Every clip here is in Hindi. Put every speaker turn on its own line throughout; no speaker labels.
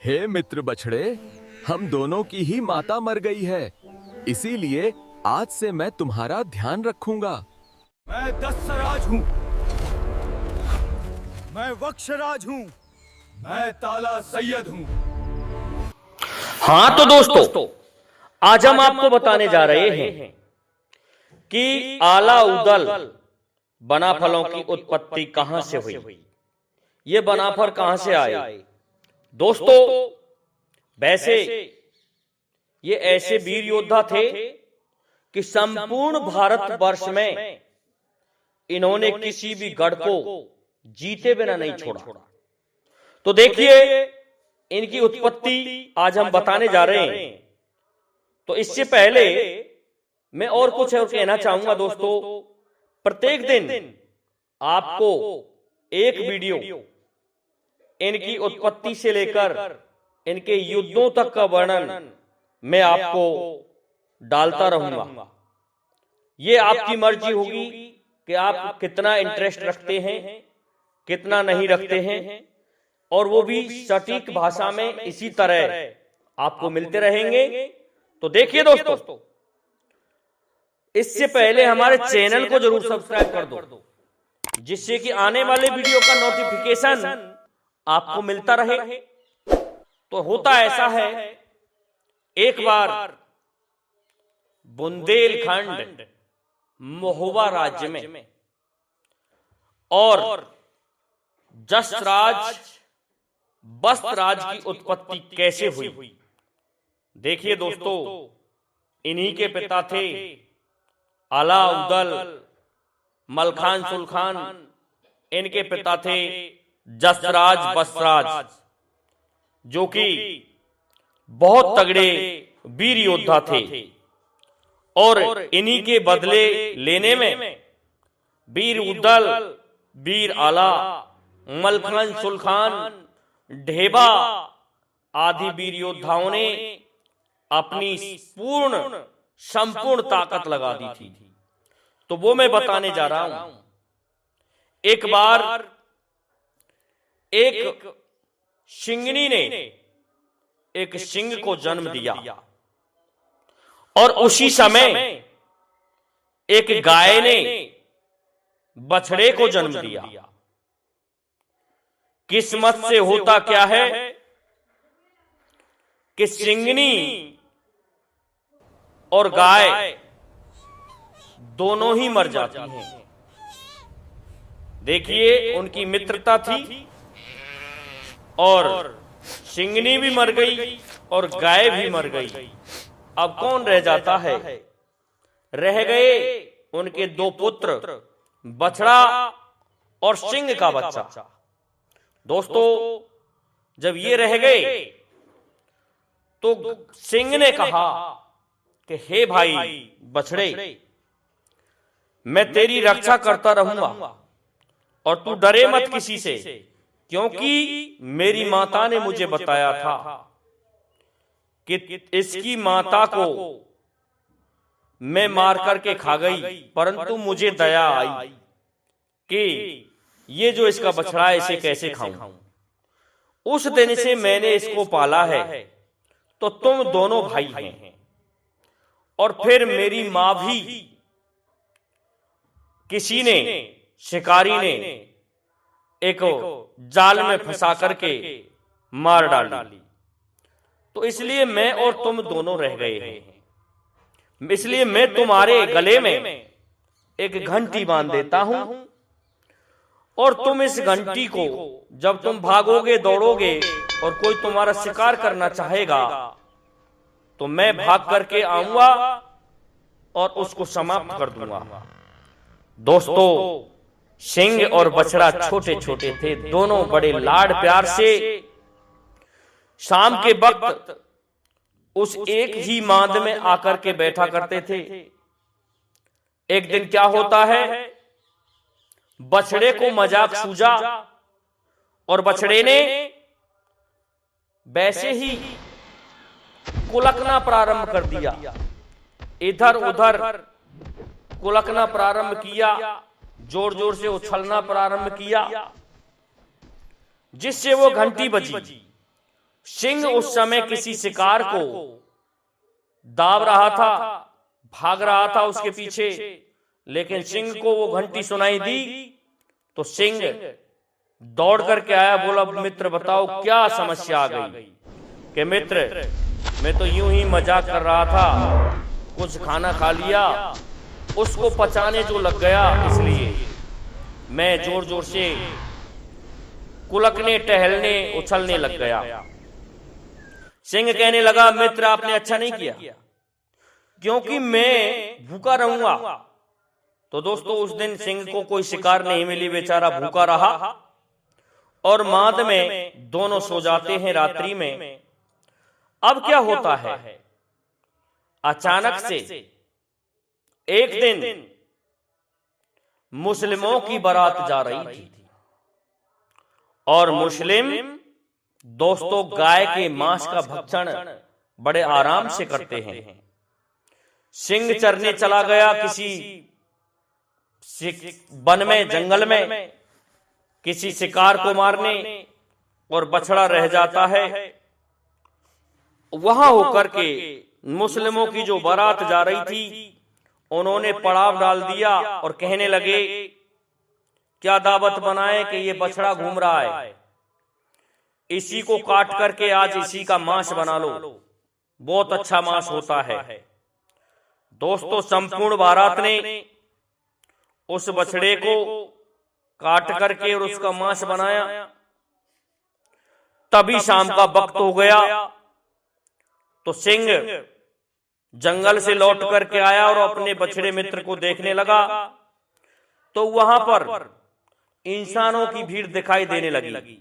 हे मित्र बछड़े, हम दोनों की ही माता मर गई है, इसीलिए आज से मैं तुम्हारा ध्यान रखूंगा।
मैं दस्सराज हूँ, मैं वक्षराज हूँ, मैं ताला सैयद हूँ।
हाँ तो दोस्तों, आज हम आपको बताने जा रहे हैं कि आला उदल बनाफलों की उत्पत्ति कहां से हुई, ये बनाफल कहां से आए। दोस्तों, वैसे ये ऐसे वीर योद्धा थे कि संपूर्ण भारतवर्ष में इन्होंने किसी भी गढ़ को जीते बिना नहीं छोड़ा। तो देखिए, इनकी उत्पत्ति आज हम बताने जा रहे हैं। तो इससे पहले मैं और कुछ और कहना चाहूंगा दोस्तों, प्रत्येक दिन आपको एक वीडियो इनकी उत्पत्ति से लेकर इनके युद्धों तक का वर्णन मैं आपको डालता रहूंगा। ये आपकी मर्जी होगी कि आप कितना इंटरेस्ट रखते हैं, कितना नहीं रखते हैं, और वो भी सटीक भाषा में इसी तरह आपको मिलते रहेंगे। तो देखिए दोस्तों, इससे पहले हमारे चैनल को जरूर सब्सक्राइब कर दो, जिससे कि आने वाले वीडियो का नोटिफिकेशन आपको मिलता रहे। तो होता ऐसा है, एक बार बुंदेलखंड महोबा राज्य में और जसराज बस्तराज की उत्पत्ति कैसे हुई। देखिए दोस्तों, इन्हीं के पिता थे आला उदल मलखान सुलखान, इनके पिता थे जसराज बस्तराज, जो कि बहुत तगड़े वीर योद्धा थे। और इन्हीं के बदले लेने में वीर उदल, वीर आला, मलखान सुलखान, ढेबा आदि वीर योद्धाओं ने अपनी संपूर्ण ताकत लगा दी थी। तो वो मैं बताने जा रहा हूं। एक बार एक सिंगनी ने एक सिंह को जन्म दिया, और उसी समय एक गाय ने बछड़े को जन्म दिया। किस्मत से होता क्या है कि सिंगनी और गाय दोनों ही मर जाती हैं। देखिए, उनकी मित्रता थी और सिंगनी भी मर गई और गाय भी मर गई। अब कौन रह जाता है? रह गए उनके दो पुत्र, बछड़ा और सिंह का बच्चा। दोस्तों, जब ये रह गए तो सिंह ने कहा कि हे भाई बछड़े, मैं तेरी रक्षा करता रहूंगा और तू डरे मत किसी से, क्योंकि मेरी माता ने मुझे बताया था कि इसकी माता को मैं मार करके खा गई, परंतु मुझे दया आई कि ये जो इसका बछड़ा है, इसे कैसे खाऊं। उस दिन से मैंने इसको पाला है। तो तुम दोनों भाई हैं। और फिर मेरी मां भी किसी ने, शिकारी ने एक जाल में फंसा करके मार डाली। तो इसलिए मैं और तुम दोनों रह गए हैं। इसलिए मैं तुम्हारे गले में एक घंटी बांध देता हूं, और तुम इस घंटी को जब तुम भागोगे, दौड़ोगे और कोई तुम्हारा शिकार करना चाहेगा, तो मैं भाग करके आऊंगा और उसको समाप्त कर दूंगा। दोस्तों, सिंह और बछड़ा छोटे छोटे थे, दोनों बड़े लाड प्यार से शाम के वक्त उस एक ही मांद में आकर के बैठा करते थे। एक दिन क्या होता है, बछड़े को मजाक सूझा और बछड़े ने वैसे ही कुलकना प्रारंभ कर दिया। इधर उधर कुलकना प्रारंभ किया, जोर जोर से उछलना प्रारंभ किया, जिससे वो घंटी बजी सिंह उस समय किसी शिकार को दाब रहा था, भाग रहा था उसके पीछे, लेकिन सिंह को वो घंटी सुनाई दी तो सिंह दौड़ करके आया, बोला मित्र बताओ क्या समस्या आ गई। कि मित्र मैं तो यूं ही मजाक कर रहा था, कुछ खाना खा लिया, उसको पचाने जो लग गया, इसलिए मैं जोर जोर से कुलकने, टहलने, उछलने लग गया। सिंह कहने लगा मित्र आपने अच्छा नहीं किया, क्योंकि मैं भूखा रहूंगा। तो दोस्तों उस दिन सिंह को कोई शिकार नहीं मिली, बेचारा भूखा रहा और माद में दोनों सो जाते हैं रात्रि में। अब क्या होता है, अचानक से एक दिन मुस्लिमों की बारात जा रही थी और मुस्लिम दोस्तों गाय के मांस का भक्षण बड़े आराम से करते हैं। सिंह चरने चला गया किसी वन में, जंगल में, किसी शिकार को मारने, और बछड़ा रह जाता है। वहां होकर के मुस्लिमों की जो बारात जा रही थी, उन्होंने पड़ाव डाल दिया और कहने लगे क्या दावत बनाए कि ये बछड़ा घूम रहा है, इसी को काट करके आज इसी का मांस बना लो, बहुत अच्छा मांस होता है। दोस्तों संपूर्ण बारात ने उस बछड़े को काट करके और उसका मांस बनाया। तभी शाम का वक्त हो गया तो सिंह जंगल से लौट करके आया और अपने बछड़े मित्र को देखने लगा तो वहां पर इंसानों की भीड़ दिखाई देने लगी,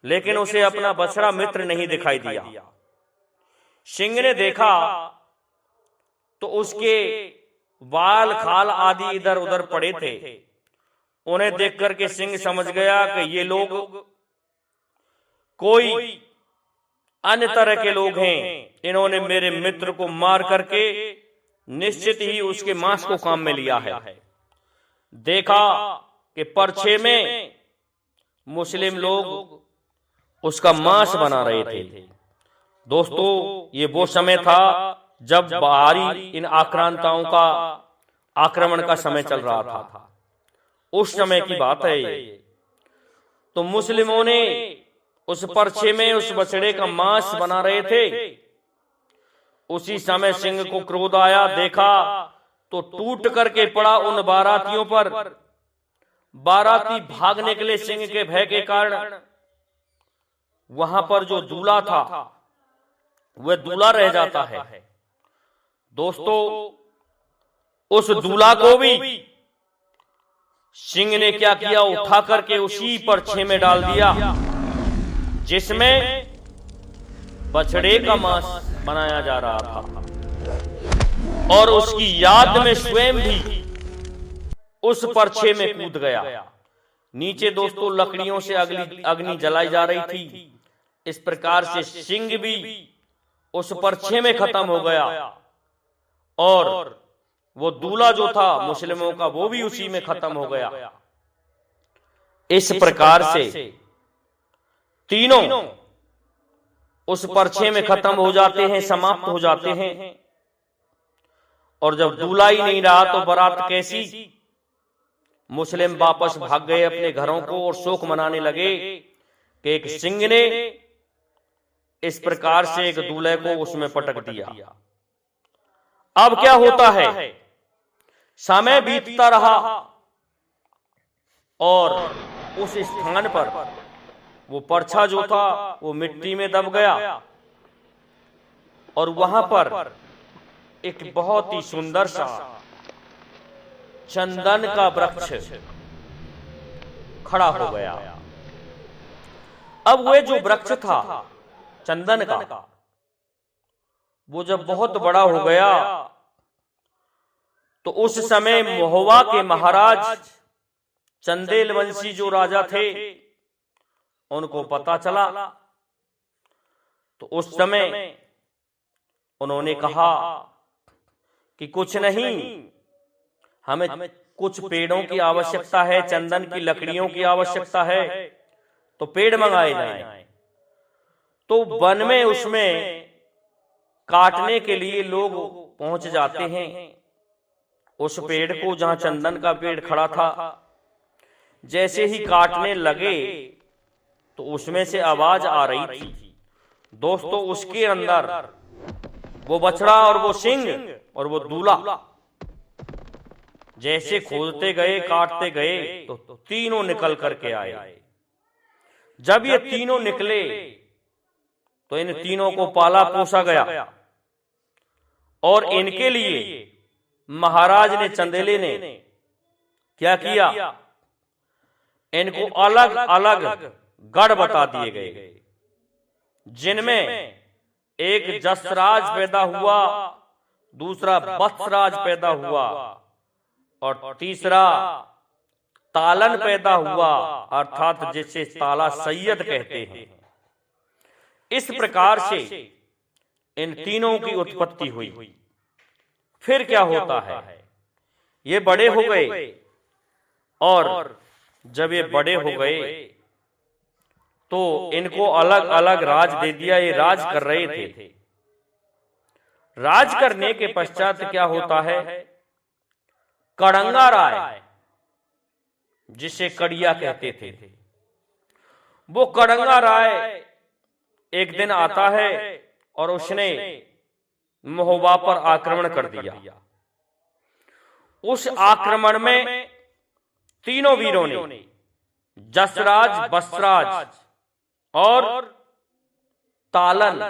लेकिन उसे अपना बछड़ा मित्र नहीं दिखाई दिया। सिंह ने देखा तो उसके बाल खाल आदि इधर उधर पड़े थे। उन्हें देख करके सिंह समझ गया कि ये लोग कोई अन्य तरह के लोग हैं, इन्होंने मेरे मित्र को मार करके निश्चित ही उसके मांस को काम में लिया है। देखा कि परछे में मुस्लिम लोग उसका मांस बना रहे थे। दोस्तों ये वो समय था जब बाहरी इन आक्रांताओं का आक्रमण का समय चल रहा था, उस समय की बात है ये। तो मुस्लिमों ने उस परछे में उस बछड़े का मांस बना रहे थे। उसी समय सिंह को क्रोध आया, देखा तो टूट करके पड़ा उन बारातियों पर। बाराती भाग निकले सिंह के भय के कारण। वहां पर जो दूल्हा था वह दूल्हा रह जाता है। दोस्तों उस दूल्हा को भी सिंह ने क्या किया, उठा करके उसी परछे में डाल दिया जिसमें बछड़े का मांस बनाया जा रहा था, और उसकी याद में स्वयं भी उस परछे में कूद गया। नीचे दोस्तों लकड़ियों से अग्नि जलाई जा रही थी। इस प्रकार से सिंह भी उस परछे में खत्म हो गया और वो दूल्हा जो था मुस्लिमों का वो भी उसी में खत्म हो गया। इस प्रकार से तीनों उस परछे में खत्म हो जाते हैं, समाप्त हो जाते हैं। और जब दूल्हा ही नहीं रहा तो बारात कैसी। मुस्लिम वापस भाग गए अपने घरों को और शोक मनाने लगे कि एक सिंह ने इस प्रकार से एक दूल्हे को उसमें पटक दिया। अब क्या होता है, समय बीतता रहा और उस स्थान पर वो परछा जो था वो मिट्टी में दब गया और वहां पर एक बहुत ही सुंदर सा चंदन का वृक्ष खड़ा हो गया। अब वह जो वृक्ष था चंदन का, वो जब बहुत बड़ा हो गया तो उस समय महोबा के महाराज चंदेल वंशी जो राजा थे उनको पता चला। तो उस समय उन्होंने कहा कि कुछ नहीं, हमें कुछ पेड़ों की आवश्यकता है, चंदन की लकड़ियों की आवश्यकता है, तो पेड़ मंगाए जाएं। तो वन में उसमें काटने के लिए लोग पहुंच जाते हैं। उस पेड़ को, जहां चंदन का पेड़ खड़ा था, जैसे ही काटने लगे तो उसमें से आवाज आ रही थी। दोस्तों, उसके अंदर वो बछड़ा और वो सिंह और वो दूल्हा जैसे खोदते गए, काटते गए तो तीनों निकल करके आए। जब ये तीनों निकले तो इन तीनों को पाला पोसा गया और इनके लिए महाराज ने, चंदेले ने क्या किया, इनको अलग अलग गढ़ बता दिए गए, जिनमें एक जसराज पैदा हुआ, दूसरा वत्सराज पैदा हुआ और तीसरा तालन पैदा हुआ, अर्थात जिसे ताला सैयद कहते हैं। इस प्रकार से इन तीनों की उत्पत्ति हुई। फिर क्या होता है, ये बड़े हो गए और जब ये बड़े हो गए तो इनको अलग अलग राज दे दिया। ये राज कर रहे थे। राज करने के पश्चात क्या होता है, कड़ंगा राय, जिसे कड़िया कहते थे, वो कड़ंगा राय एक दिन आता है और उसने महोबा पर आक्रमण कर दिया। उस आक्रमण में तीनों वीरों ने, जसराज, वत्सराज और तालन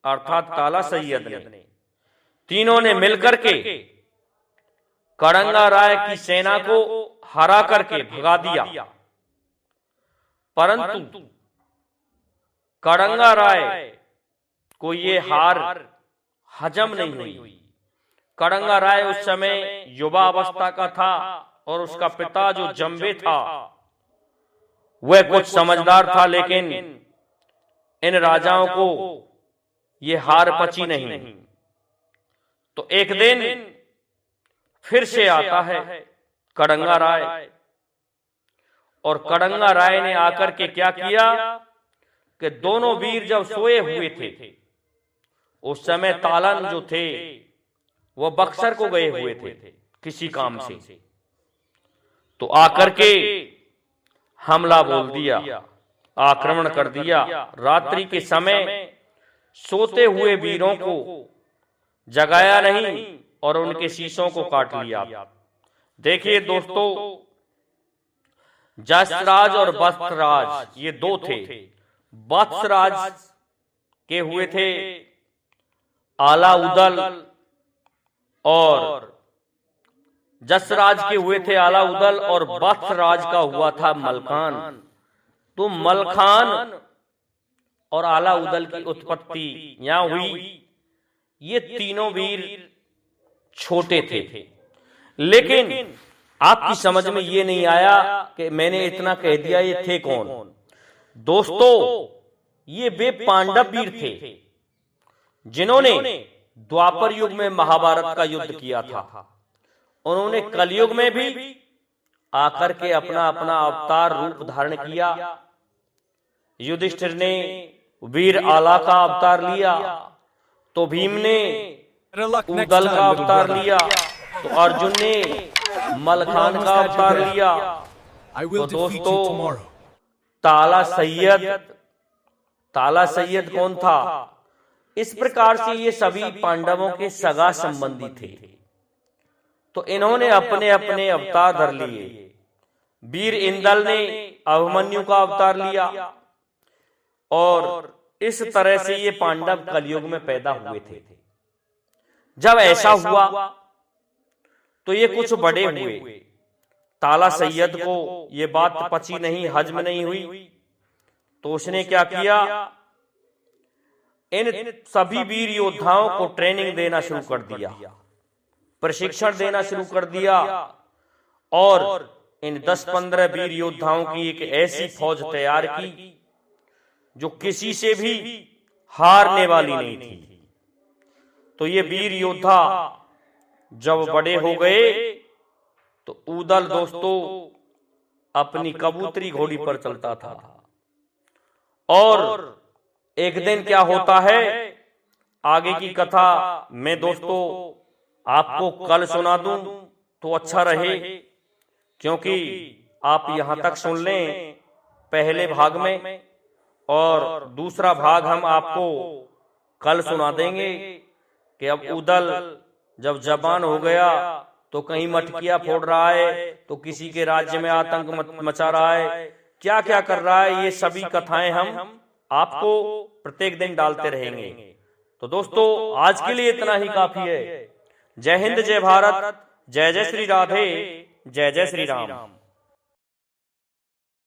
अर्थात ताला सैयद ने, तीनों ने मिलकर के कड़ंगा राय की सेना को हरा करके भगा दिया। परंतु कड़ंगा राय को ये हार हजम नहीं हुई। कड़ंगा राय उस समय युवा अवस्था का था और उसका पिता जो जंबे था वह कुछ समझदार था, लेकिन इन राजाओं को ये हार पची नहीं। तो एक दिन फिर से आता है कड़ंगा राय, और कड़ंगा राय ने आकर के क्या किया कि दोनों वीर जब सोए हुए थे, उस समय तालन जो थे वो बक्सर को गए हुए थे किसी काम से, तो आकर के हमला बोल दिया, आक्रमण कर दिया। रात्रि के समय सोते हुए वीरों को जगाया नहीं और उनके शीशों को काट लिया। देखिए दोस्तों, जसराज और वत्सराज ये दो थे। वत्सराज के हुए थे आलाउदल और जसराज के हुए थे आलाउदल और वत्सराज का हुआ था मलखान। तो मलखान और आलाउदल की उत्पत्ति यहां हुई। ये तीनों वीर छोटे थे, लेकिन आपकी समझ में ये नहीं आया कि मैंने इतना कह दिया ये थे कौन। दोस्तों, ये वे पांडव वीर थे जिन्होंने द्वापर युग में महाभारत का युद्ध किया था। उन्होंने कलयुग में भी आकर के अपना अपना अवतार रूप धारण किया। युधिष्ठिर ने वीर आला का अवतार लिया, तो भीम ने उदल का अवतार लिया, तो अर्जुन ने मलखान का अवतार लिया। तो दोस्तों, ताला सैयद कौन था? इस प्रकार से ये सभी पांडवों के सगा संबंधी थे। तो इन्होंने अपने अपने अवतार धर लिए। वीर इंदल ने अभिमन्यु का अवतार लिया और इस तरह से ये पांडव कलयुग में पैदा हुए थे। जब ऐसा हुआ तो ये कुछ बड़े हुए। ताला सैयद को ये बात पची नहीं, हजम नहीं हुई, तो उसने क्या किया, इन सभी वीर योद्धाओं को ट्रेनिंग देना शुरू कर दिया, प्रशिक्षण देना शुरू कर दिया और इन 10-15 वीर योद्धाओं की एक ऐसी फौज तैयार की जो किसी से भी हारने वाली नहीं थी। तो ये वीर योद्धा जब बड़े हो गए तो उदल दोस्तों अपनी कबूतरी घोड़ी पर चलता था और एक दिन क्या होता है, आगे की कथा मैं दोस्तों आपको कल सुना दूं तो अच्छा रहे, क्योंकि आप यहां तक सुन लें पहले भाग में, और दूसरा भाग हम आपको कल सुना देंगे कि अब उदल जब जवान हो गया तो कहीं मटकिया फोड़ रहा है, तो किसी के राज्य में आतंक मचा रहा है, क्या क्या कर रहा है, ये सभी कथाएं हम आपको प्रत्येक दिन डालते रहेंगे। तो दोस्तों आज के लिए इतना ही काफी है। जय हिंद, जय भारत, जय जय श्री राधे, जय जय श्री राम।